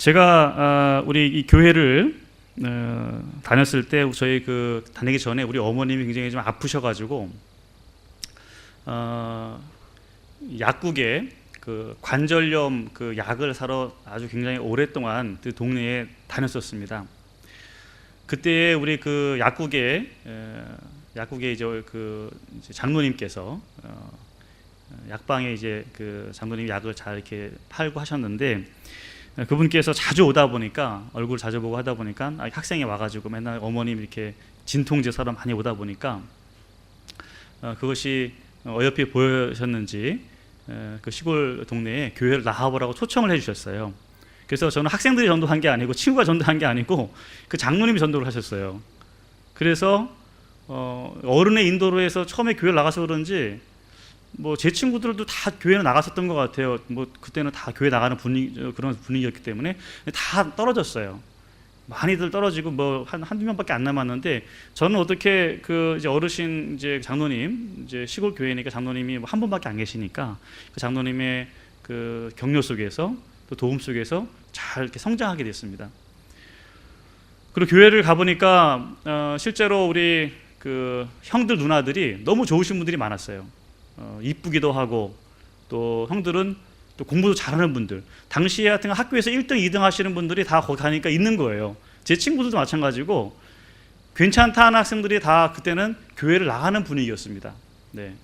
제가 우리 이 교회를 다녔을 때 저희 다니기 전에 우리 어머님이 굉장히 좀 아프셔가지고 약국에 관절염 약을 사러 아주 굉장히 오랫동안 그 동네에 다녔었습니다. 그때 우리 약국에 이제 이제 장로님께서 약방에 이제 장로님 약을 잘 이렇게 팔고 하셨는데, 그분께서 자주 오다 보니까, 얼굴 자주 보고 하다 보니까 학생이 와가지고 맨날 어머님 이렇게 진통제 사러 많이 오다 보니까 그것이 어여삐 보여셨는지 그 시골 동네에 교회를 나와보라고 초청을 해주셨어요. 그래서 저는 학생들이 전도한 게 아니고 친구가 전도한 게 아니고 그 장로님이 전도를 하셨어요. 그래서 어른의 인도로 해서 처음에 교회를 나가서 그런지 뭐 제 친구들도 다 교회는 나갔었던 것 같아요. 뭐 그때는 다 교회 나가는 그런 분위기였기 때문에 다 떨어졌어요. 많이들 떨어지고 뭐 한두 명밖에 안 남았는데, 저는 어떻게 이제 어르신 이제 장로님, 이제 시골 교회니까 장로님이 한 분밖에 안 계시니까 그 장로님의 격려 속에서 또 도움 속에서 잘 이렇게 성장하게 됐습니다. 그리고 교회를 가보니까 실제로 우리 형들 누나들이 너무 좋으신 분들이 많았어요. 이쁘기도 하고, 또 형들은 또 공부도 잘하는 분들, 당시에 하여튼 학교에서 1등, 2등 하시는 분들이 다 거기 가니까 있는 거예요. 제 친구들도 마찬가지고 괜찮다 하는 학생들이 다 그때는 교회를 나가는 분위기였습니다. 네.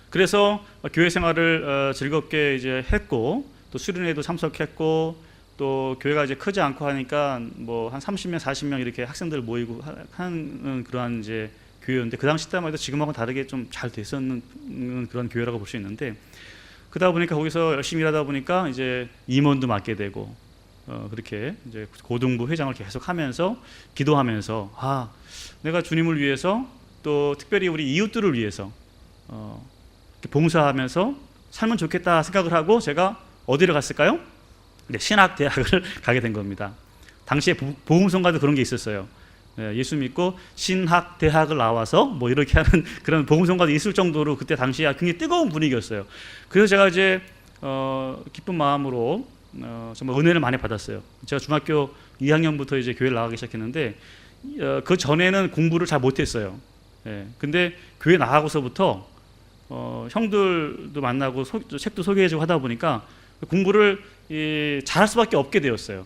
그래서 교회 생활을 즐겁게 이제 했고, 또 수련회도 참석했고, 또 교회가 이제 크지 않고 하니까 뭐 한 30명, 40명 이렇게 학생들 모이고 하는 그러한 이제 교회였는데, 그 당시 때만 해도 지금하고는 다르게 좀 잘 됐었는 그런 교회라고 볼 수 있는데, 그러다 보니까 거기서 열심히 일하다 보니까 이제 임원도 맡게 되고, 그렇게 이제 고등부 회장을 계속 하면서 기도하면서 내가 주님을 위해서, 또 특별히 우리 이웃들을 위해서 봉사하면서 살면 좋겠다 생각을 하고, 제가 어디를 갔을까요? 네, 신학대학을 가게 된 겁니다. 당시에 복음성가도 그런 게 있었어요. 예수 믿고 신학대학을 나와서 뭐 이렇게 하는 그런 복음성가도 있을 정도로 그때 당시에 굉장히 뜨거운 분위기였어요. 그래서 제가 이제 기쁜 마음으로 정말 은혜를 많이 받았어요. 제가 중학교 2학년부터 이제 교회를 나가기 시작했는데, 그 전에는 공부를 잘 못했어요. 근데 교회 나가고서부터 형들도 만나고 책도 소개해주고 하다 보니까 공부를 잘할 수밖에 없게 되었어요.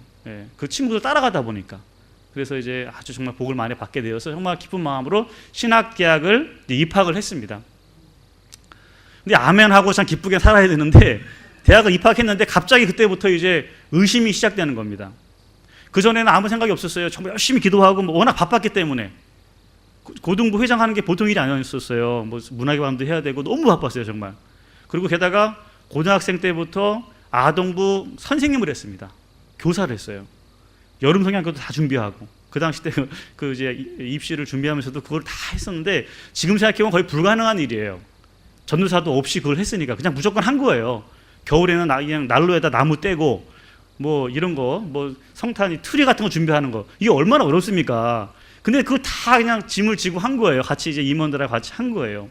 그 친구들 따라가다 보니까. 그래서 이제 아주 정말 복을 많이 받게 되어서 정말 기쁜 마음으로 신학대학을 입학을 했습니다. 근데 아멘하고 참 기쁘게 살아야 되는데, 대학을 입학했는데 갑자기 그때부터 이제 의심이 시작되는 겁니다. 그전에는 아무 생각이 없었어요. 정말 열심히 기도하고 뭐 워낙 바빴기 때문에. 고등부 회장하는 게 보통 일이 아니었었어요. 뭐 문학의 밤도 해야 되고 너무 바빴어요, 정말. 그리고 게다가 고등학생 때부터 아동부 선생님을 했습니다. 교사를 했어요. 여름 성경학교도 다 준비하고, 그 당시 때 이제 입시를 준비하면서도 그걸 다 했었는데, 지금 생각해보면 거의 불가능한 일이에요. 전도사도 없이 그걸 했으니까 그냥 무조건 한 거예요. 겨울에는 그냥 난로에다 나무 떼고 뭐 이런 거, 뭐 성탄이 트리 같은 거 준비하는 거, 이게 얼마나 어렵습니까? 근데 그거 다 그냥 짐을 지고 한 거예요. 같이 이제 임원들하고 같이 한 거예요.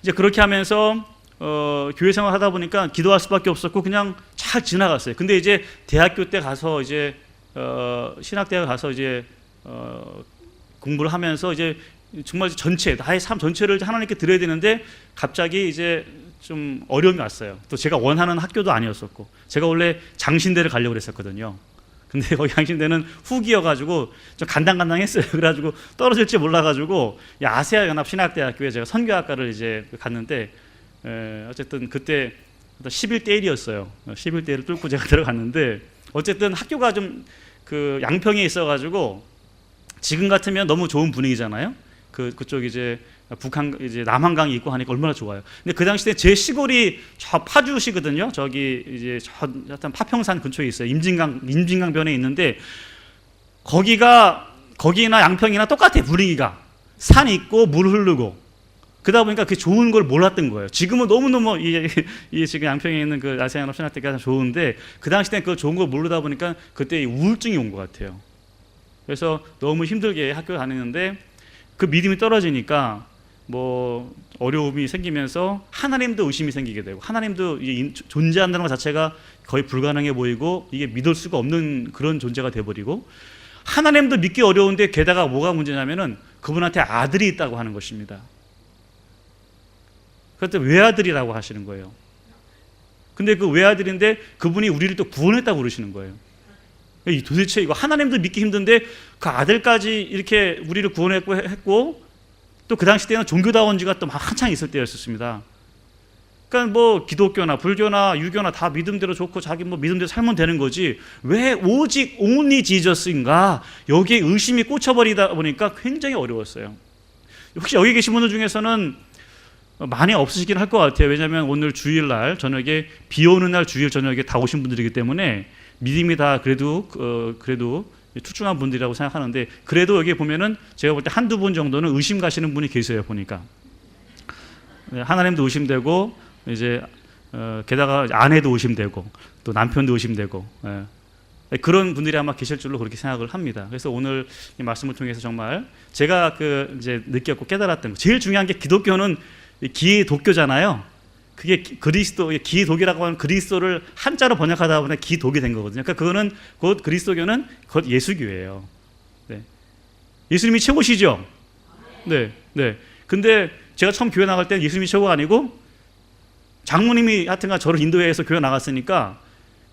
이제 그렇게 하면서 교회 생활 하다 보니까 기도할 수밖에 없었고 그냥 잘 지나갔어요. 근데 이제 대학교 때 가서 이제 신학대학 가서 이제 공부를 하면서 이제 정말 나의 삶 전체를 하나님께 드려야 되는데, 갑자기 이제 좀 어려움이 왔어요. 또 제가 원하는 학교도 아니었었고, 제가 원래 장신대를 가려고 했었거든요. 근데 거기 장신대는 후기여가지고 좀 간당간당했어요. 그래가지고 떨어질지 몰라가지고 아세아 연합 신학대학교에 제가 선교학과를 이제 갔는데, 어쨌든 그때 11대 1이었어요. 11대 1을 뚫고 제가 들어갔는데, 어쨌든 학교가 좀 양평에 있어가지고 지금 같으면 너무 좋은 분위기잖아요. 그쪽 이제 북한 이제 남한강이 있고 하니까 얼마나 좋아요. 근데 그 당시 때 제 시골이 저 파주시거든요. 저기 이제 하여튼 파평산 근처에 있어요. 임진강변에 있는데, 거기나 양평이나 똑같아. 분위기가 산 있고 물 흐르고. 그러다 보니까 그게 좋은 걸 몰랐던 거예요. 지금은 너무너무 이 지금 양평에 있는 아세아 연합 신학대가 좋은데, 그 당시 때는 그 좋은 걸 모르다 보니까 그때 우울증이 온 것 같아요. 그래서 너무 힘들게 학교 다니는데, 그 믿음이 떨어지니까 뭐 어려움이 생기면서 하나님도 의심이 생기게 되고 하나님도 존재한다는 것 자체가 거의 불가능해 보이고 이게 믿을 수가 없는 그런 존재가 돼버리고 하나님도 믿기 어려운데 게다가 뭐가 문제냐면은 그분한테 아들이 있다고 하는 것입니다. 그때 외아들이라고 하시는 거예요. 근데 그 외아들인데 그분이 우리를 또 구원했다고 그러시는 거예요. 도대체 이거 하나님도 믿기 힘든데 그 아들까지 이렇게 우리를 구원했고 또 그 당시 때는 종교다운 지가 또 한창 있을 때였습니다. 그러니까 뭐 기독교나 불교나 유교나 다 믿음대로 좋고 자기 뭐 믿음대로 살면 되는 거지 왜 오직 only Jesus인가 여기에 의심이 꽂혀버리다 보니까 굉장히 어려웠어요. 혹시 여기 계신 분들 중에서는 많이 없으시긴 할 것 같아요. 왜냐하면 오늘 주일날 저녁에 비 오는 날 주일 저녁에 다 오신 분들이기 때문에 믿음이 다 그래도 투중한 분들이라고 생각하는데 그래도 여기 보면은 제가 볼 때 한두 분 정도는 의심 가시는 분이 계세요. 보니까 하나님도 의심되고 이제 게다가 아내도 의심되고 또 남편도 의심되고 그런 분들이 아마 계실 줄로 그렇게 생각을 합니다. 그래서 오늘 이 말씀을 통해서 정말 제가 이제 느꼈고 깨달았던 거 제일 중요한 게 기독교는 기의 독교잖아요. 그게 그리스도 기의 독이라고 하는 그리스도를 한자로 번역하다 보니 기독이 된 거거든요. 그러니까 그거는 곧 그리스도교는 곧 예수교예요. 네. 예수님이 최고시죠. 네, 네. 근데 제가 처음 교회 나갈 때 예수님이 최고가 아니고 장모님이 하여튼간 저를 인도해서 교회 나갔으니까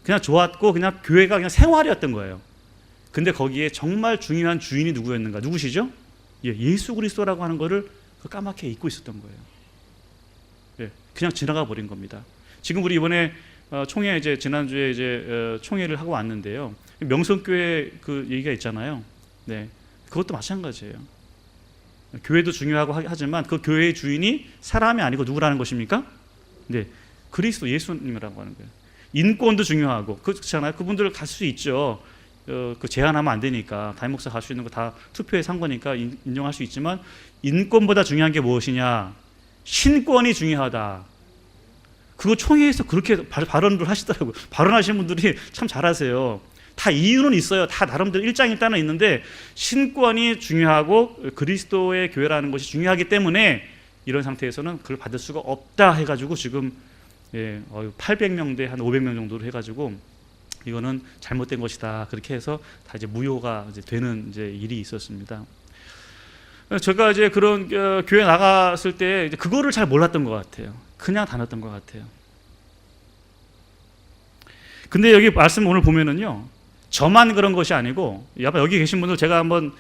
그냥 좋았고 그냥 교회가 그냥 생활이었던 거예요. 근데 거기에 정말 중요한 주인이 누구였는가? 누구시죠? 예수 그리스도라고 하는 거를 까맣게 잊고 있었던 거예요. 그냥 지나가 버린 겁니다. 지금 우리 이번에 총회 이제 지난주에 이제 총회를 하고 왔는데요. 명성교회 그 얘기가 있잖아요. 네, 그것도 마찬가지예요. 교회도 중요하고 하지만 그 교회의 주인이 사람이 아니고 누구라는 것입니까? 네, 그리스도 예수님이라고 하는 거예요. 인권도 중요하고 그렇잖아요. 그분들 갈 수 있죠. 그 제한하면 안 되니까 담임 목사 갈 수 있는 거 다 투표에 산 거니까 인정할 수 있지만 인권보다 중요한 게 무엇이냐? 신권이 중요하다. 그거 총회에서 그렇게 발언을 하시더라고요. 발언하시는 분들이 참 잘하세요. 다 이유는 있어요. 다 나름대로 일장일단은 있는데 신권이 중요하고 그리스도의 교회라는 것이 중요하기 때문에 이런 상태에서는 그걸 받을 수가 없다 해가지고 지금 800명 대 한 500명 정도로 해가지고 이거는 잘못된 것이다. 그렇게 해서 다 이제 무효가 이제 되는 이제 일이 있었습니다. 제가 이제 그런 교회 나갔을 때 이제 그거를 잘 몰랐던 것 같아요. 그냥 다녔던 것 같아요. 근데 여기 말씀 오늘 보면은요, 저만 그런 것이 아니고, 여기 계신 분들 제가 한번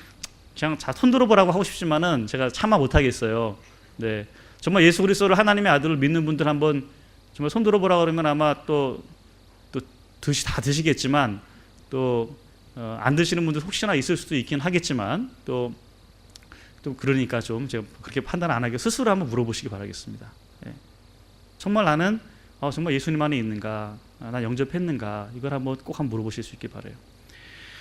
그냥 손 들어보라고 하고 싶지만은 제가 참아 못하겠어요. 네, 정말 예수 그리스도를 하나님의 아들을 믿는 분들 한번 정말 손 들어보라 그러면 아마 또 다 드시겠지만 또 안 드시는 분들 혹시나 있을 수도 있긴 하겠지만 또 그러니까 좀 제가 그렇게 판단 안 하게 스스로 한번 물어보시기 바라겠습니다. 예. 정말 나는 정말 예수님 안에 있는가, 나 영접했는가, 이걸 꼭 한번 물어보실 수 있길 바라요.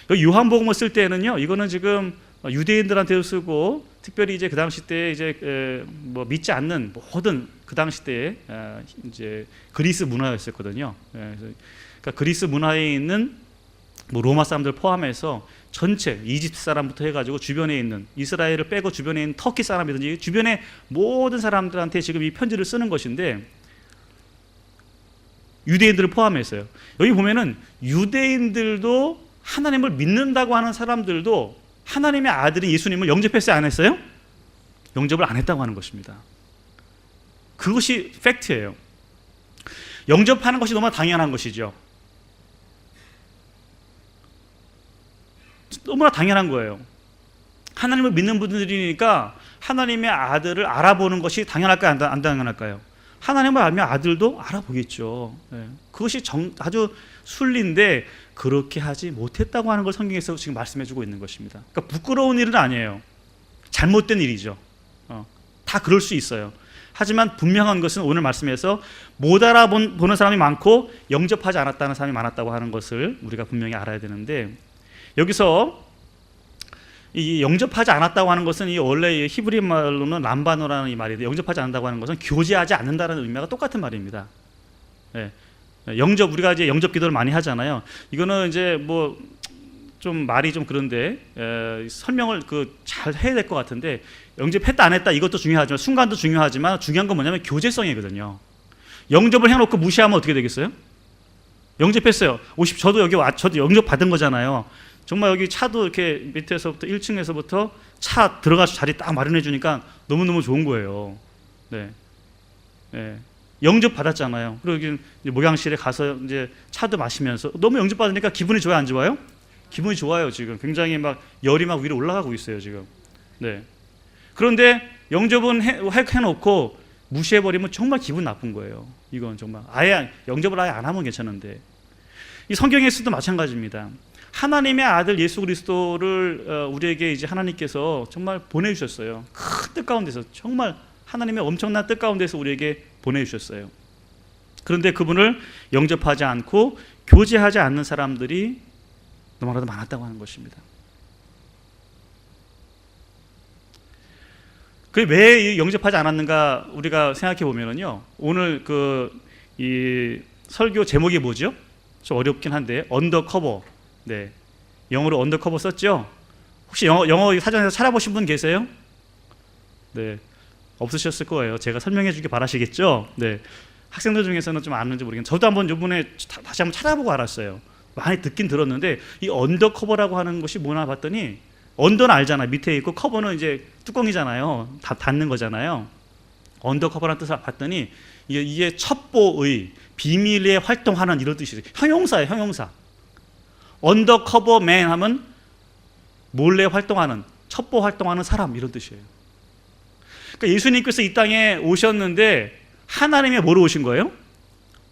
여기 요한복음을 쓸 때는요, 이거는 지금 유대인들한테도 쓰고 특별히 이제 그 당시 때 이제 뭐 믿지 않는 모든 그 당시 때 이제 그리스 문화였었거든요. 그러니까 그리스 문화에 있는 뭐 로마 사람들 포함해서 전체 이집트 사람부터 해가지고 주변에 있는 이스라엘을 빼고 주변에 있는 터키 사람이든지 주변의 모든 사람들한테 지금 이 편지를 쓰는 것인데 유대인들을 포함해서요. 여기 보면은 유대인들도 하나님을 믿는다고 하는 사람들도 하나님의 아들인 예수님을 영접했어요, 안 했어요? 영접을 안 했다고 하는 것입니다. 그것이 팩트예요. 영접하는 것이 너무나 당연한 것이죠. 너무나 당연한 거예요. 하나님을 믿는 분들이니까 하나님의 아들을 알아보는 것이 당연할까요? 안 당연할까요? 하나님을 알면 아들도 알아보겠죠. 그것이 아주 순리인데 그렇게 하지 못했다고 하는 걸 성경에서 지금 말씀해주고 있는 것입니다. 그러니까 부끄러운 일은 아니에요. 잘못된 일이죠. 다 그럴 수 있어요. 하지만 분명한 것은 오늘 말씀에서 못 알아보는 사람이 많고 영접하지 않았다는 사람이 많았다고 하는 것을 우리가 분명히 알아야 되는데 여기서 이 영접하지 않았다고 하는 것은 이 원래 히브리 말로는 람바노라는 이 말인데 영접하지 않는다고 하는 것은 교제하지 않는다는 의미가 똑같은 말입니다. 우리가 이제 영접 기도를 많이 하잖아요. 이거는 이제 뭐 좀 말이 좀 그런데 설명을 잘 해야 될 것 같은데, 영접했다 안 했다 이것도 중요하지만 순간도 중요하지만 중요한 건 뭐냐면 교제성이거든요. 영접을 해놓고 무시하면 어떻게 되겠어요? 영접했어요. 저도 여기 저도 영접 받은 거잖아요. 정말 여기 차도 이렇게 밑에서부터 1층에서부터 차 들어가서 자리 딱 마련해 주니까 너무너무 좋은 거예요. 네. 네. 영접 받았잖아요. 그리고 여기 이제 목양실에 가서 이제 차도 마시면서 너무 영접 받으니까 기분이 좋아요, 안 좋아요? 기분이 좋아요. 지금 굉장히 막 열이 막 위로 올라가고 있어요, 지금. 네. 그런데 영접은 해놓고 무시해버리면 정말 기분 나쁜 거예요. 이건 정말 아예 영접을 아예 안 하면 괜찮은데, 이 성경에서도 마찬가지입니다. 하나님의 아들 예수 그리스도를 우리에게 이제 하나님께서 정말 보내주셨어요. 큰 뜻 가운데서, 정말 하나님의 엄청난 뜻 가운데서 우리에게 보내주셨어요. 그런데 그분을 영접하지 않고 교제하지 않는 사람들이 너무나도 많았다고 하는 것입니다. 그게 왜 영접하지 않았는가 우리가 생각해 보면은요, 오늘 이 설교 제목이 뭐죠? 좀 어렵긴 한데 언더커버. 네, 영어로 언더커버 썼죠? 혹시 영어 사전에서 찾아보신 분 계세요? 네, 없으셨을 거예요. 제가 설명해 주길 바라시겠죠? 네, 학생들 중에서는 좀 아는지 모르겠는데 저도 한번 이번에 다시 한번 찾아보고 알았어요. 많이 듣긴 들었는데 이 언더커버라고 하는 것이 뭐나 봤더니, 언더는 알잖아요. 밑에 있고 커버는 이제 뚜껑이잖아요. 다 닫는 거잖아요. 언더커버라는 뜻을 봤더니 이게 첩보의 비밀리에 활동하는 이런 뜻이에요. 형용사예요, 형용사. 언더커버맨 하면 몰래 활동하는, 첩보 활동하는 사람, 이런 뜻이에요. 그러니까 예수님께서 이 땅에 오셨는데 하나님의 뭐로 오신 거예요?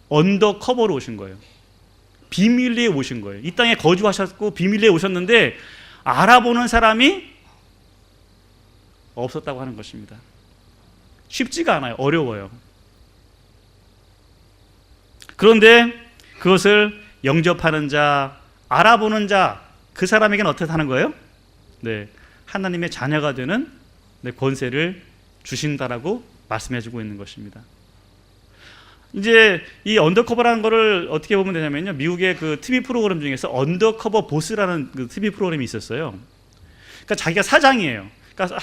언더커버로 오신 거예요. 비밀리에 오신 거예요. 이 땅에 거주하셨고 비밀리에 오셨는데 알아보는 사람이 없었다고 하는 것입니다. 쉽지가 않아요. 어려워요. 그런데 그것을 영접하는 자, 알아보는 자, 그 사람에게는 어떻게 하는 거예요? 네, 하나님의 자녀가 되는 권세를 주신다라고 말씀해주고 있는 것입니다. 이제 이 언더커버라는 거를 어떻게 보면 되냐면요, 미국의 그 TV 프로그램 중에서 언더커버 보스라는 그 TV 프로그램이 있었어요. 그러니까 자기가 사장이에요. 그러니까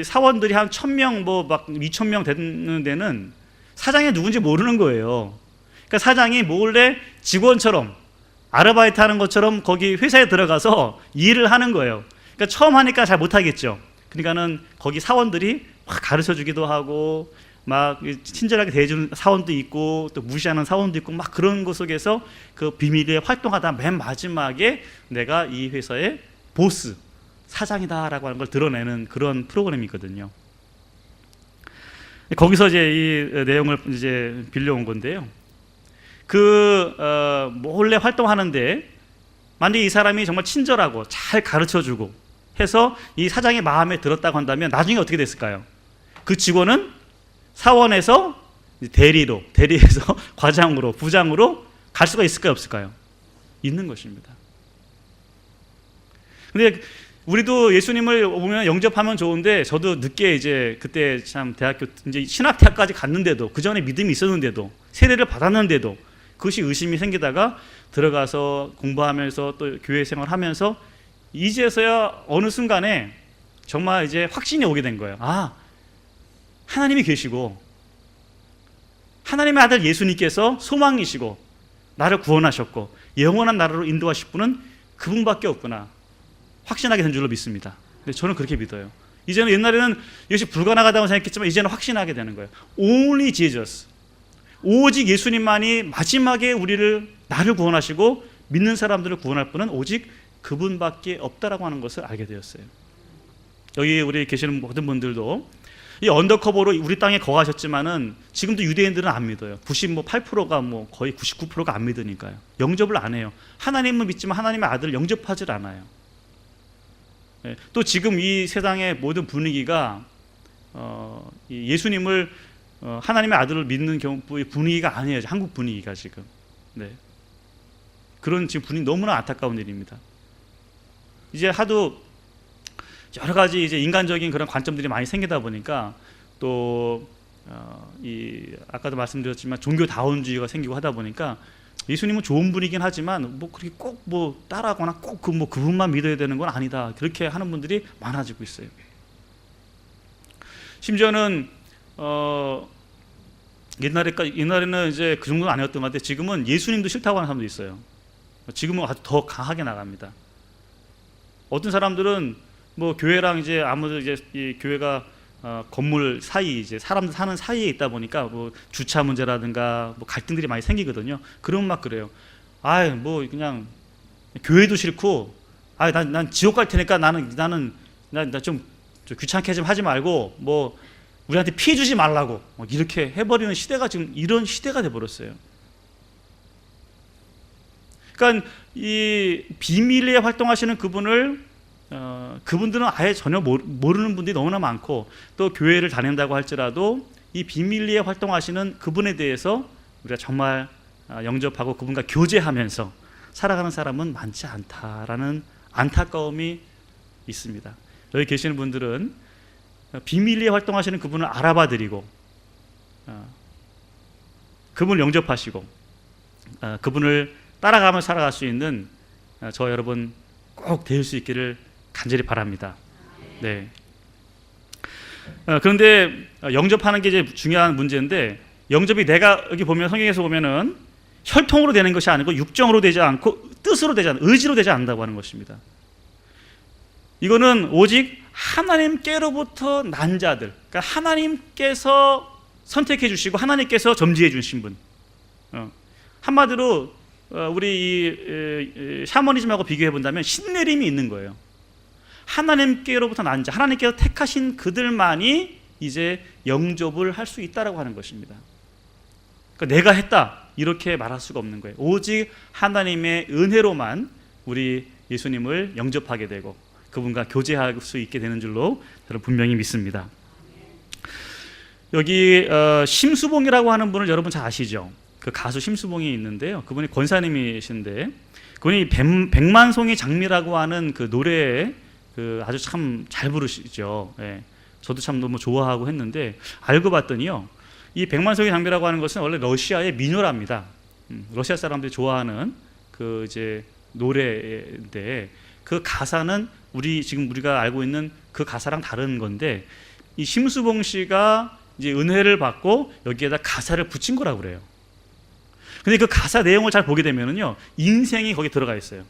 사원들이 한 1,000명, 뭐 막 2,000명 되는 데는 사장이 누군지 모르는 거예요. 그러니까 사장이 몰래 직원처럼 아르바이트 하는 것처럼 거기 회사에 들어가서 일을 하는 거예요. 그러니까 처음 하니까 잘 못하겠죠. 그러니까는 거기 사원들이 막 가르쳐 주기도 하고 막 친절하게 대해주는 사원도 있고 또 무시하는 사원도 있고 막 그런 것 속에서 그 비밀리에 활동하다 맨 마지막에 내가 이 회사의 보스, 사장이다라고 하는 걸 드러내는 그런 프로그램이거든요. 거기서 이제 이 내용을 이제 빌려온 건데요. 몰래 활동하는데 만약에 이 사람이 정말 친절하고 잘 가르쳐주고 해서 이 사장의 마음에 들었다고 한다면 나중에 어떻게 됐을까요? 그 직원은 사원에서 대리에서 과장으로, 부장으로 갈 수가 있을까요, 없을까요? 있는 것입니다. 근데 우리도 예수님을 보면 영접하면 좋은데, 저도 늦게 이제 그때 참 대학교 이제 신학대학까지 갔는데도, 그 전에 믿음이 있었는데도, 세례를 받았는데도 그것이 의심이 생기다가 들어가서 공부하면서 또 교회 생활하면서 이제서야 어느 순간에 정말 이제 확신이 오게 된 거예요. 아, 하나님이 계시고 하나님의 아들 예수님께서 소망이시고 나를 구원하셨고 영원한 나라로 인도하실 분은 그분밖에 없구나 확신하게 된 줄로 믿습니다. 근데 저는 그렇게 믿어요. 이제는, 옛날에는 이것이 불가능하다고 생각했지만 이제는 확신하게 되는 거예요. Only Jesus, 오직 예수님만이 마지막에 나를 구원하시고 믿는 사람들을 구원할 분은 오직 그분밖에 없다라고 하는 것을 알게 되었어요. 여기 우리 계시는 모든 분들도 이 언더커버로 우리 땅에 거하셨지만은 지금도 유대인들은 안 믿어요. 98%가 뭐 거의 99%가 안 믿으니까요. 영접을 안 해요. 하나님은 믿지만 하나님의 아들을 영접하지 않아요. 또 지금 이 세상의 모든 분위기가 예수님을 하나님의 아들을 믿는 분위기가 아니에요. 한국 분위기가 지금. 네. 그런 지금 분위기 너무나 안타까운 일입니다. 이제 하도 여러 가지 이제 인간적인 그런 관점들이 많이 생기다 보니까 또 아까도 말씀드렸지만 종교다원주의가 생기고 하다 보니까 예수님은 좋은 분이긴 하지만 뭐 그렇게 꼭 뭐 따라하거나 꼭 그분만 믿어야 되는 건 아니다. 그렇게 하는 분들이 많아지고 있어요. 심지어는 옛날에는 이제 그 정도는 아니었던 것 같아요. 지금은 예수님도 싫다고 하는 사람도 있어요. 지금은 아주 더 강하게 나갑니다. 어떤 사람들은 뭐 교회랑 이제 아무도 이제 이 교회가 건물 사이 이제 사람들 사는 사이에 있다 보니까 뭐 주차 문제라든가 뭐 갈등들이 많이 생기거든요. 그러면 막 그래요. 뭐 그냥 교회도 싫고, 난 지옥 갈 테니까 나는 좀 귀찮게 좀 하지 말고 뭐 우리한테 피해 주지 말라고 이렇게 해버리는 시대가 지금 이런 시대가 돼버렸어요. 그러니까 이 비밀리에 활동하시는 그분들은 아예 전혀 모르는 분들이 너무나 많고, 또 교회를 다닌다고 할지라도 이 비밀리에 활동하시는 그분에 대해서 우리가 정말 영접하고 그분과 교제하면서 살아가는 사람은 많지 않다라는 안타까움이 있습니다. 여기 계시는 분들은 비밀리에 활동하시는 그분을 알아봐드리고 그분을 영접하시고 그분을 따라가며 살아갈 수 있는 저 여러분 꼭 될 수 있기를 간절히 바랍니다. 네. 그런데 영접하는 게 이제 중요한 문제인데, 영접이 내가 여기 보면 성경에서 보면은 혈통으로 되는 것이 아니고 육정으로 되지 않고 뜻으로 되지 않고 의지로 되지 않는다고 하는 것입니다. 이거는 오직 하나님께로부터 난 자들, 그러니까 하나님께서 선택해 주시고 하나님께서 점지해 주신 분. 한마디로 우리 이 샤머니즘하고 비교해 본다면 신내림이 있는 거예요. 하나님께로부터 난 자, 하나님께서 택하신 그들만이 이제 영접을 할 수 있다라고 하는 것입니다. 그러니까 내가 했다 이렇게 말할 수가 없는 거예요. 오직 하나님의 은혜로만 우리 예수님을 영접하게 되고 그분과 교제할 수 있게 되는 줄로 저는 분명히 믿습니다. 여기 심수봉이라고 하는 분을 여러분 잘 아시죠? 그 가수 심수봉이 있는데요. 그분이 권사님이신데 그분이 백만송이 장미라고 하는 그 노래에 아주 참 잘 부르시죠. 예. 저도 참 너무 좋아하고 했는데 알고 봤더니요, 이 백만송이 장미라고 하는 것은 원래 러시아의 민요랍니다. 러시아 사람들이 좋아하는 그 이제 노래인데 그 가사는 지금 우리가 알고 있는 그 가사랑 다른 건데, 이 심수봉 씨가 이제 은혜를 받고 여기에다 가사를 붙인 거라고 그래요. 근데 그 가사 내용을 잘 보게 되면은요, 인생이 거기 들어가 있어요.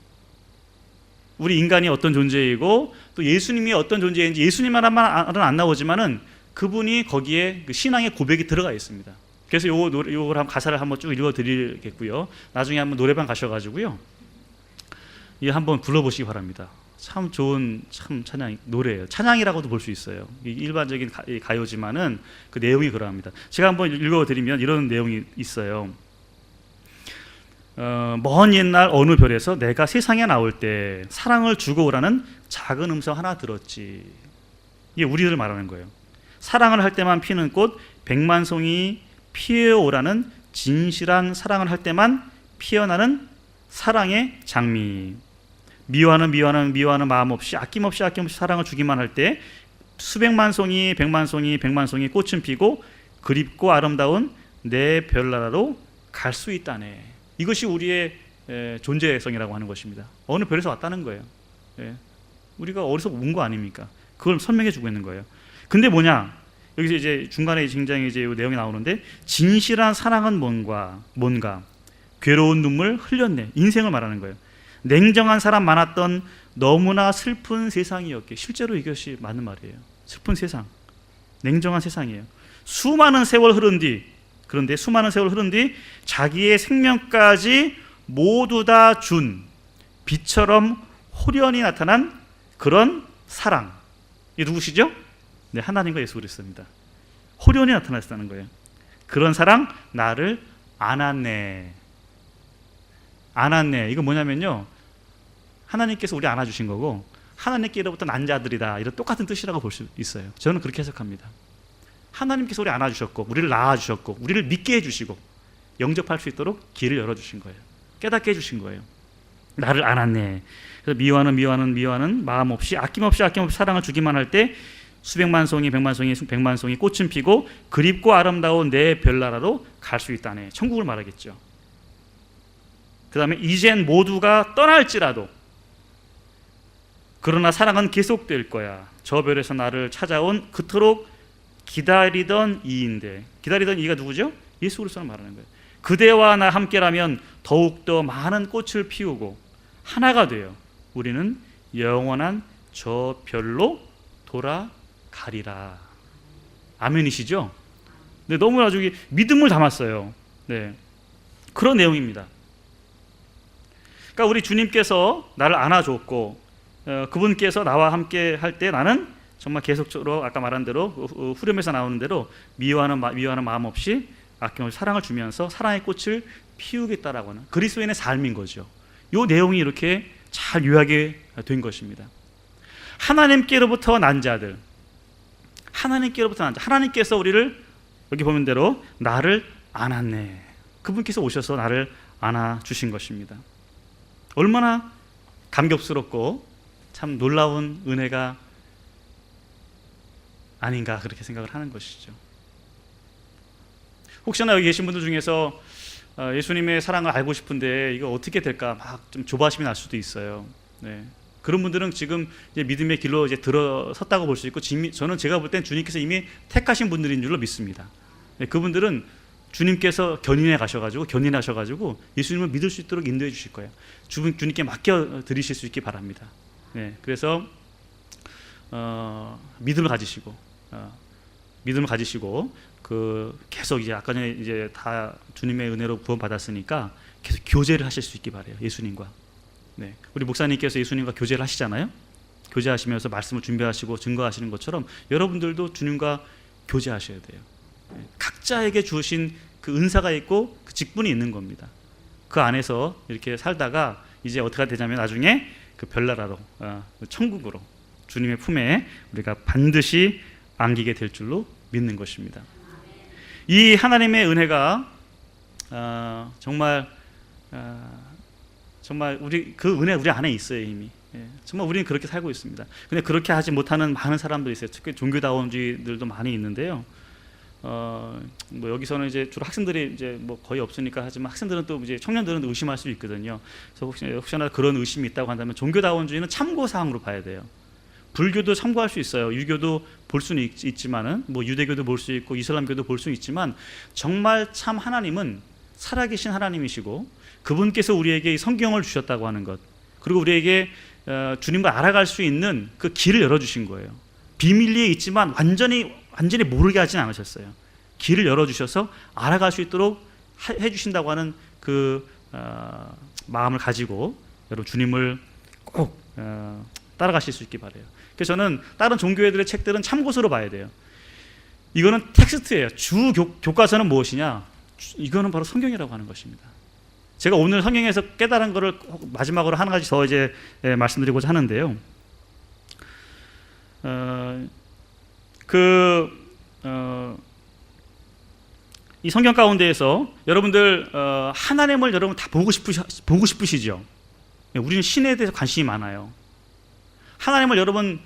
우리 인간이 어떤 존재이고 또 예수님이 어떤 존재인지 예수님만 말은 안 나오지만은 그분이 거기에 그 신앙의 고백이 들어가 있습니다. 그래서 요걸 한번 가사를 한번 쭉 읽어드리겠고요. 나중에 한번 노래방 가셔가지고요, 이 한번 불러보시기 바랍니다. 참 좋은 찬양 노래예요. 찬양이라고도 볼 수 있어요. 일반적인 가요지만은 그 내용이 그러합니다. 제가 한번 읽어드리면 이런 내용이 있어요. 먼 옛날 어느 별에서 내가 세상에 나올 때 사랑을 주고 오라는 작은 음성 하나 들었지. 이게 우리를 말하는 거예요. 사랑을 할 때만 피는 꽃 백만송이 피어오라는 진실한 사랑을 할 때만 피어나는 사랑의 장미. 미워하는 마음 없이 아낌없이 사랑을 주기만 할 때 수백만 송이 백만송이 꽃은 피고 그립고 아름다운 내 별나라로 갈 수 있다네. 이것이 우리의 존재성이라고 하는 것입니다. 어느 별에서 왔다는 거예요. 우리가 어디서 온 거 아닙니까? 그걸 설명해 주고 있는 거예요. 근데 뭐냐? 여기서 이제 중간에 굉장히 이제 내용이 나오는데, 진실한 사랑은 뭔가 괴로운 눈물 흘렸네. 인생을 말하는 거예요. 냉정한 사람 많았던 너무나 슬픈 세상이었기에. 실제로 이것이 맞는 말이에요. 슬픈 세상, 냉정한 세상이에요. 그런데 수많은 세월 흐른 뒤 자기의 생명까지 모두 다 준 빛처럼 호련히 나타난 그런 사랑. 이게 누구시죠? 네, 하나님과 예수 그리스도입니다. 호련히 나타났다는 거예요. 그런 사랑 나를 안았네. 이거 뭐냐면요, 하나님께서 우리 안아주신 거고 하나님께로부터 난 자들이다, 이런 똑같은 뜻이라고 볼 수 있어요. 저는 그렇게 해석합니다. 하나님께서 우리 안아주셨고 우리를 낳아주셨고 우리를 믿게 해주시고 영접할 수 있도록 길을 열어주신 거예요. 깨닫게 해주신 거예요. 나를 안았네. 그래서 미워하는 마음 없이 아낌없이 사랑을 주기만 할 때 수백만 송이 백만 송이 꽃은 피고 그립고 아름다운 내 별나라로 갈 수 있다네. 천국을 말하겠죠. 그 다음에 이젠 모두가 떠날지라도 그러나 사랑은 계속될 거야. 저 별에서 나를 찾아온 그토록 기다리던 이인데, 기다리던 이가 누구죠? 예수 그리스도를 말하는 거예요. 그대와 나 함께라면 더욱더 많은 꽃을 피우고 하나가 되어 우리는 영원한 저 별로 돌아가리라. 아멘이시죠? 네, 너무 아주 믿음을 담았어요. 네, 그런 내용입니다. 그러니까 우리 주님께서 나를 안아줬고 그분께서 나와 함께 할 때 나는 정말 계속적으로 아까 말한 대로 후렴에서 나오는 대로 미워하는 마음 없이 아낌없이 사랑을 주면서 사랑의 꽃을 피우겠다라고 하는 그리스도인의 삶인 거죠. 이 내용이 이렇게 잘 요약이 된 것입니다. 하나님께로부터 난 자들, 하나님께서 우리를 여기 보면 대로 나를 안았네. 그분께서 오셔서 나를 안아주신 것입니다. 얼마나 감격스럽고 참 놀라운 은혜가 아닌가 그렇게 생각을 하는 것이죠. 혹시나 여기 계신 분들 중에서 예수님의 사랑을 알고 싶은데 이거 어떻게 될까 막 좀 조바심이 날 수도 있어요. 네. 그런 분들은 지금 이제 믿음의 길로 이제 들어섰다고 볼 수 있고, 저는 제가 볼 땐 주님께서 이미 택하신 분들인 줄로 믿습니다. 네, 그분들은 주님께서 견인하셔가지고 예수님을 믿을 수 있도록 인도해 주실 거예요. 주님께 맡겨 드리실 수 있기 바랍니다. 네, 그래서 믿음을 가지시고 계속 이제 아까 전에 이제 다 주님의 은혜로 구원 받았으니까 계속 교제를 하실 수 있기 바래요. 예수님과. 네, 우리 목사님께서 예수님과 교제를 하시잖아요. 교제하시면서 말씀을 준비하시고 증거하시는 것처럼 여러분들도 주님과 교제하셔야 돼요. 네, 각자에게 주신 그 은사가 있고 그 직분이 있는 겁니다. 그 안에서 이렇게 살다가 이제 어떻게 되냐면 나중에 그 별나라로 천국으로 주님의 품에 우리가 반드시 안기게 될 줄로 믿는 것입니다. 이 하나님의 은혜가 정말 우리 그 은혜 우리 안에 있어요. 이미 정말 우리는 그렇게 살고 있습니다. 근데 그렇게 하지 못하는 많은 사람들이 있어요. 특히 종교다원주의들도 많이 있는데요. 뭐 여기서는 이제 주로 학생들이 이제 뭐 거의 없으니까 하지만 학생들은 또 이제 청년들은 의심할 수 있거든요. 그래서 혹시나 그런 의심이 있다고 한다면 종교다원주의는 참고 사항으로 봐야 돼요. 불교도 참고할 수 있어요. 유교도 볼 수는 있지만은 뭐 유대교도 볼 수 있고 이슬람교도 볼 수 있지만 정말 참 하나님은 살아계신 하나님이시고 그분께서 우리에게 성경을 주셨다고 하는 것, 그리고 우리에게 주님을 알아갈 수 있는 그 길을 열어주신 거예요. 비밀리에 있지만 완전히 모르게 하진 않으셨어요. 길을 열어주셔서 알아갈 수 있도록 해주신다고 하는 그 마음을 가지고 여러분 주님을 꼭 따라가실 수 있기 바라요. 그래서 저는 다른 종교애들의 책들은 참고서로 봐야 돼요. 이거는 텍스트예요. 주 교과서는 무엇이냐? 이거는 바로 성경이라고 하는 것입니다. 제가 오늘 성경에서 깨달은 것을 마지막으로 한 가지 더 이제 말씀드리고자 하는데요. 이 성경 가운데에서 여러분들 하나님을 여러분 다 보고 싶으시죠? 우리는 신에 대해서 관심이 많아요. 하나님을 여러분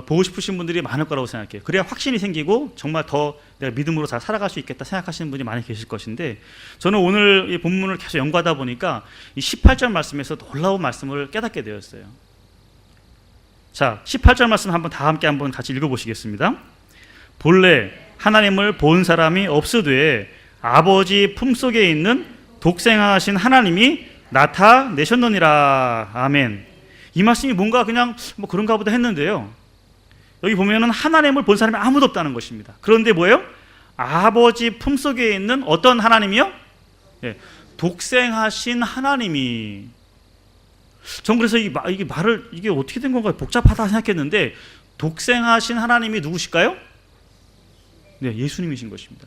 보고 싶으신 분들이 많을 거라고 생각해요. 그래야 확신이 생기고 정말 더 내가 믿음으로 잘 살아갈 수 있겠다 생각하시는 분이 많이 계실 것인데, 저는 오늘 이 본문을 계속 연구하다 보니까 이 18절 말씀에서 놀라운 말씀을 깨닫게 되었어요. 자, 18절 말씀 함께 같이 읽어보시겠습니다. 본래 하나님을 본 사람이 없으되 아버지 품속에 있는 독생하신 하나님이 나타내셨느니라. 아멘. 이 말씀이 뭔가 그냥 뭐 그런가 보다 했는데요. 여기 보면은 하나님을 본 사람이 아무도 없다는 것입니다. 그런데 뭐예요? 아버지 품속에 있는 어떤 하나님이요? 독생하신 하나님이. 전 그래서 이게 어떻게 된 건가 복잡하다 생각했는데, 독생하신 하나님이 누구실까요? 네, 예수님이신 것입니다.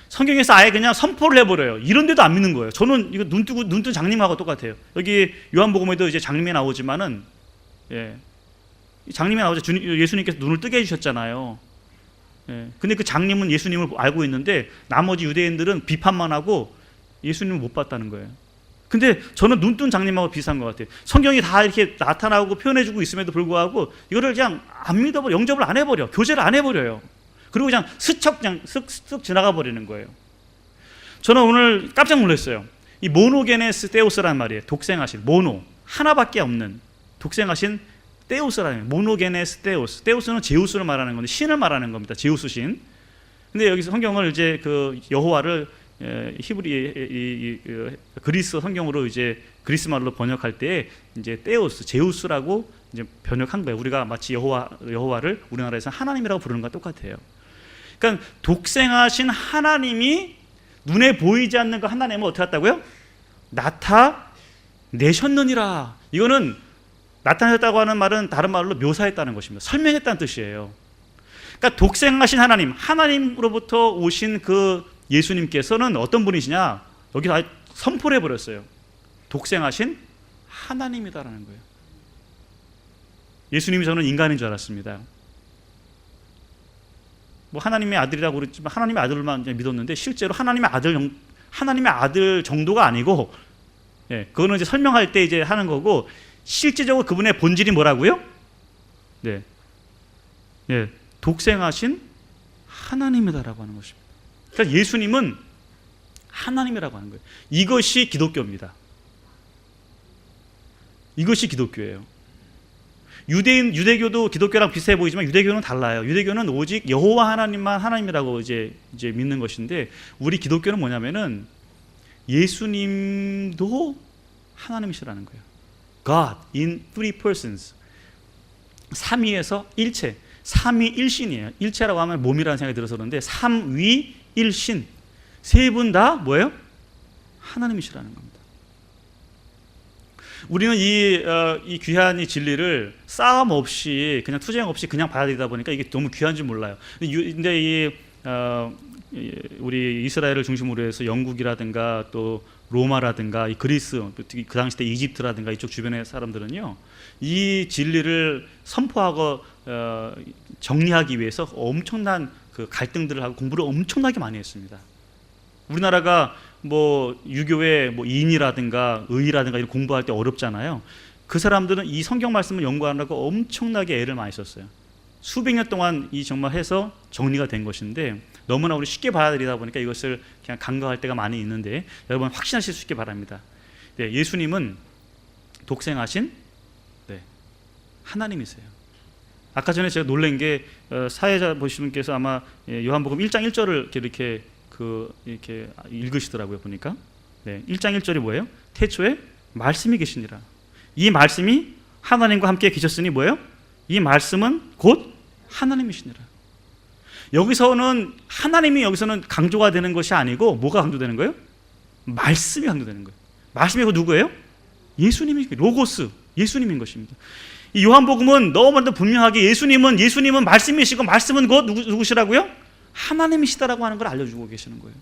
성경에서 아예 그냥 선포를 해버려요. 이런데도 안 믿는 거예요. 저는 이거 눈 뜬 장님하고 똑같아요. 여기 요한복음에도 이제 장님이 나오지만은, 장님이 나오죠. 예수님께서 눈을 뜨게 해주셨잖아요. 근데 그 장님은 예수님을 알고 있는데 나머지 유대인들은 비판만 하고 예수님을 못 봤다는 거예요. 근데 저는 눈 뜬 장님하고 비슷한 것 같아요. 성경이 다 이렇게 나타나고 표현해주고 있음에도 불구하고 이거를 그냥 안 믿어버려, 영접을 안 해버려, 교제를 안 해버려요. 그리고 그냥 쓱 지나가 버리는 거예요. 저는 오늘 깜짝 놀랐어요. 이 모노게네스 테오스란 말이에요. 독생하신, 모노, 하나밖에 없는 독생하신 테오스라는, 모노게네스 테오스. 테오스는 제우스를 말하는 건데 신을 말하는 겁니다. 제우스 신. 근데 여기서 성경을 이제 그 여호와를 그리스 성경으로 이제 그리스 말로 번역할 때 이제 테오스, 제우스라고 이제 번역한 거예요. 우리가 마치 여호와를 우리나라에서 하나님이라고 부르는 것과 똑같아요. 그러니까 독생하신 하나님이 눈에 보이지 않는 그 하나님을 어떻게 했다고요? 나타내셨느니라. 이거는 나타내셨다고 하는 말은 다른 말로 묘사했다는 것입니다. 설명했다는 뜻이에요. 그러니까 독생하신 하나님, 하나님으로부터 오신 그 예수님께서는 어떤 분이시냐? 여기서 아예 선포를 해버렸어요. 독생하신 하나님이다라는 거예요. 예수님이 저는 인간인 줄 알았습니다. 뭐 하나님의 아들이라고 그랬지만 하나님의 아들만 믿었는데 실제로 하나님의 아들 정도가 아니고, 그거는 이제 설명할 때 이제 하는 거고, 실제적으로 그분의 본질이 뭐라고요? 독생하신 하나님이다라고 하는 것입니다. 그러니까 예수님은 하나님이라고 하는 거예요. 이것이 기독교입니다. 이것이 기독교예요. 유대교도 기독교랑 비슷해 보이지만 유대교는 달라요. 유대교는 오직 여호와 하나님만 하나님이라고 이제 믿는 것인데, 우리 기독교는 뭐냐면은 예수님도 하나님이시라는 거예요. God in three persons. 삼위에서 일체. 삼위일신이에요. 일체라고 하면 몸이라는 생각이 들어서 그런데 삼위일신. 세 분 다 뭐예요? 하나님이시라는 겁니다. 우리는 이 귀한 이 진리를 싸움 없이 그냥 투쟁 없이 그냥 받아들이다 보니까 이게 너무 귀한지 몰라요. 근데 우리 이스라엘을 중심으로 해서 영국이라든가 또 로마라든가 이 그리스, 그 당시 때 이집트라든가 이쪽 주변의 사람들은요, 이 진리를 선포하고 정리하기 위해서 엄청난 그 갈등들을 하고 공부를 엄청나게 많이 했습니다. 우리나라가 뭐 유교의 뭐 인이라든가 의라든가 이런 공부할 때 어렵잖아요. 그 사람들은 이 성경 말씀을 연구하려고 엄청나게 애를 많이 썼어요. 수백 년 동안 이 정말 해서 정리가 된 것인데, 너무나 우리 쉽게 받아들이다 보니까 이것을 그냥 간과할 때가 많이 있는데, 여러분 확신하실 수 있게 바랍니다. 예수님은 독생하신 하나님이세요. 아까 전에 제가 놀란 게 사회자 보시는 분께서 아마 요한복음 1장 1절을 이렇게 읽으시더라고요. 보니까 1장 1절이 뭐예요? 태초에 말씀이 계시니라. 이 말씀이 하나님과 함께 계셨으니 뭐예요? 이 말씀은 곧 하나님이시니라. 여기서는 하나님이 여기서는 강조가 되는 것이 아니고 뭐가 강조되는 거예요? 말씀이 강조되는 거예요. 말씀이 그 누구예요? 예수님이, 로고스, 예수님인 것입니다. 이 요한복음은 너무나도 분명하게 예수님은 말씀이시고 말씀은 곧 누구시라고요? 하나님이시다라고 하는 걸 알려주고 계시는 거예요.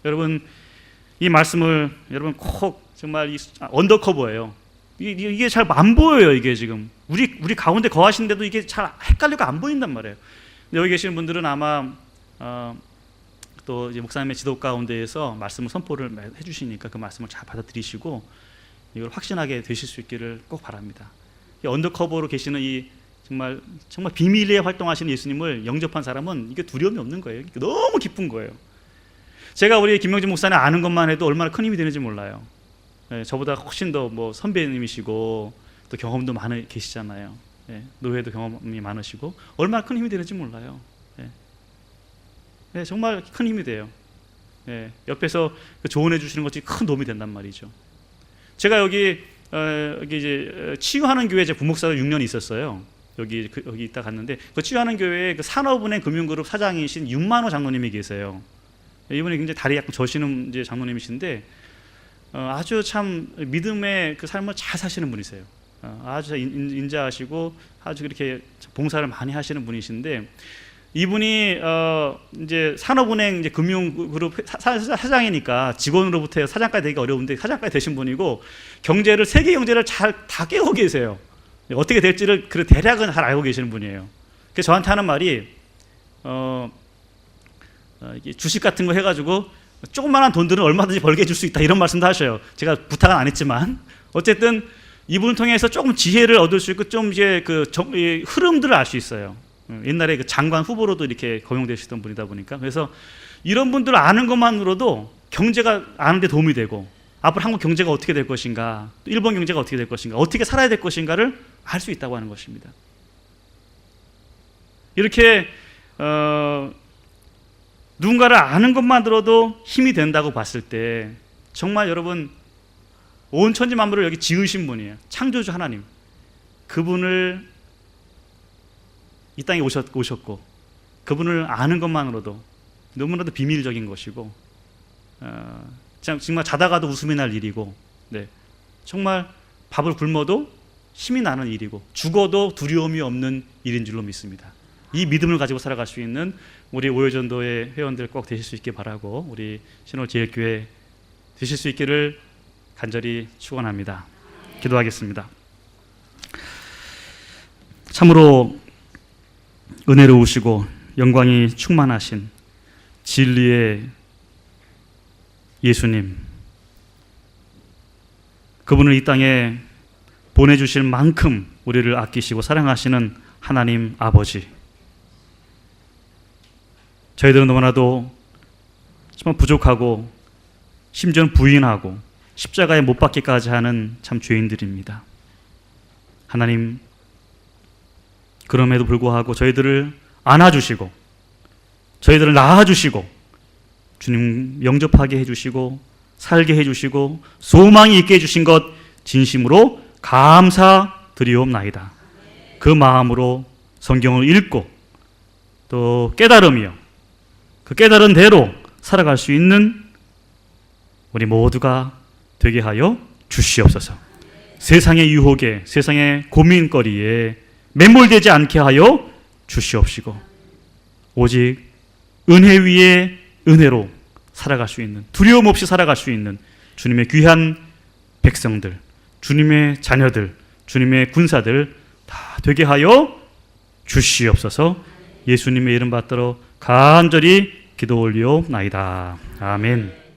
여러분, 이 말씀을 여러분 꼭 정말 언더커버예요. 이게 잘 안 보여요. 이게 지금 우리 가운데 거하시는데도 이게 잘 헷갈리고 안 보인단 말이에요. 여기 계시는 분들은 아마 또 이제 목사님의 지도 가운데에서 말씀을 선포를 해주시니까 그 말씀을 잘 받아들이시고 이걸 확신하게 되실 수 있기를 꼭 바랍니다. 이 언더커버로 계시는 이 정말 비밀리에 활동하시는 예수님을 영접한 사람은 이게 두려움이 없는 거예요. 너무 기쁜 거예요. 제가 우리 김명진 목사님 아는 것만 해도 얼마나 큰 힘이 되는지 몰라요. 저보다 훨씬 더 뭐 선배님이시고 또 경험도 많이 계시잖아요. 노회도 경험이 많으시고 얼마나 큰 힘이 되는지 몰라요. 정말 큰 힘이 돼요. 옆에서 조언해 주시는 것이 큰 도움이 된단 말이죠. 제가 여기 이제 치유하는 교회 제 부목사로 6년 있었어요. 여기 있다 갔는데 그 치유하는 교회에 그 산업은행 금융그룹 사장이신 윤만호 장로님이 계세요. 이분이 굉장히 다리 약간 저시는 이제 장로님이신데 아주 참 믿음의 그 삶을 잘 사시는 분이세요. 아주 인자하시고 아주 그렇게 봉사를 많이 하시는 분이신데, 이분이 이제 산업은행 이제 금융그룹 사장이니까 직원으로부터 사장까지 되기가 어려운데 사장까지 되신 분이고 경제를 세계 경제를 다 깨고 계세요. 어떻게 될지를 그 대략은 잘 알고 계시는 분이에요. 그래서 저한테 하는 말이 주식 같은 거 해가지고 조그만한 돈들은 얼마든지 벌게 해줄 수 있다 이런 말씀도 하셔요. 제가 부탁은 안 했지만 어쨌든 이분을 통해서 조금 지혜를 얻을 수 있고 좀 이제 흐름들을 알 수 있어요. 옛날에 그 장관 후보로도 이렇게 거용되시던 분이다 보니까, 그래서 이런 분들을 아는 것만으로도 경제가 아는 데 도움이 되고, 앞으로 한국 경제가 어떻게 될 것인가, 또 일본 경제가 어떻게 될 것인가, 어떻게 살아야 될 것인가를 알 수 있다고 하는 것입니다. 이렇게 누군가를 아는 것만으로도 힘이 된다고 봤을 때, 정말 여러분, 온 천지 만물을 여기 지으신 분이에요. 창조주 하나님. 그분을 이 땅에 오셨고, 그분을 아는 것만으로도 너무나도 비밀적인 것이고, 정말 자다가도 웃음이 날 일이고, 네, 정말 밥을 굶어도 힘이 나는 일이고, 죽어도 두려움이 없는 일인 줄로 믿습니다. 이 믿음을 가지고 살아갈 수 있는 우리 오해전도의 회원들 꼭 되실 수 있게 바라고, 우리 신홀제일교회 되실 수 있기를 간절히 축원합니다. 기도하겠습니다. 참으로 은혜로우시고 영광이 충만하신 진리의 예수님, 그분을 이 땅에 보내주실 만큼 우리를 아끼시고 사랑하시는 하나님 아버지, 저희들은 너무나도 정말 부족하고 심지어는 부인하고 십자가에 못 박기까지 하는 참 죄인들입니다. 하나님, 그럼에도 불구하고 저희들을 안아주시고 저희들을 낳아주시고 주님 영접하게 해주시고 살게 해주시고 소망이 있게 해주신 것 진심으로 감사드리옵나이다. 그 마음으로 성경을 읽고 또 깨달으며 그 깨달은 대로 살아갈 수 있는 우리 모두가 되게 하여 주시옵소서. 세상의 유혹에, 세상의 고민거리에 매몰되지 않게 하여 주시옵시고, 오직 은혜 위에 은혜로 살아갈 수 있는, 두려움 없이 살아갈 수 있는 주님의 귀한 백성들, 주님의 자녀들, 주님의 군사들 다 되게 하여 주시옵소서. 예수님의 이름 받들어 간절히 기도 올리옵나이다. 아멘.